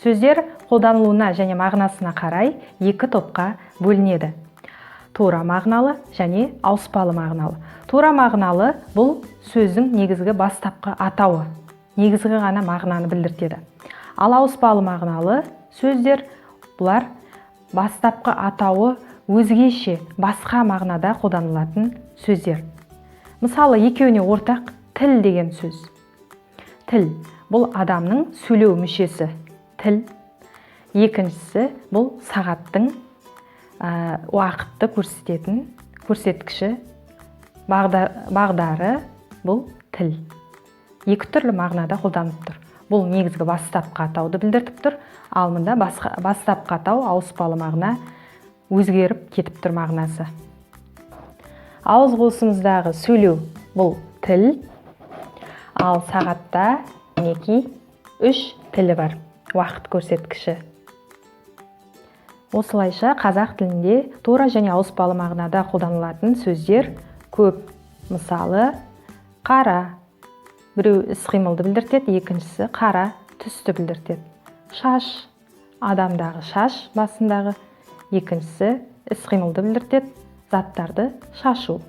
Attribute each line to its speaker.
Speaker 1: Сөздер қолданылуына және мағынасына қарай екі топқа бөлінеді. Тура мағыналы және ауыспалы мағыналы. Тура мағыналы бұл сөздің негізгі бастапқы атауы, негізгі ғана мағынаны білдіртеді. Ал ауыспалы мағыналы сөздер бұлар бастапқы атауы өзгеше басқа мағынада қолданылатын сөздер. Мысалы, екеуіне ортақ тіл деген сөз. Тіл бұл адамның сөйлеу мүшесі. Тіл. Екіншісі бұл сағаттың уақытты көрсететін көрсеткіші, бағдары бұл тіл. Екі түрлі мағынада қолданылып тұр. Бұл негізгі бастапқы атауды білдіртіп тұр, ал мұнда бастапқы атау ауыспалы мағына өзгеріп кетіп тұр мағынасы. Ауыз қуысымыздағы сөйлеу бұл тіл, ал сағатта мінекей 3 тілі бар, уақыт көрсеткіші. Осылайша қазақ тілінде тура және ауыспалы мағынада қолданылатын сөздер көп. Мысалы, қара біреу іс-қимылды білдіртеді, екіншісі қара түсті білдіртеді. Шаш адамдағы шаш басындағы, екіншісі іс-қимылды білдіртеді, заттарды шашу.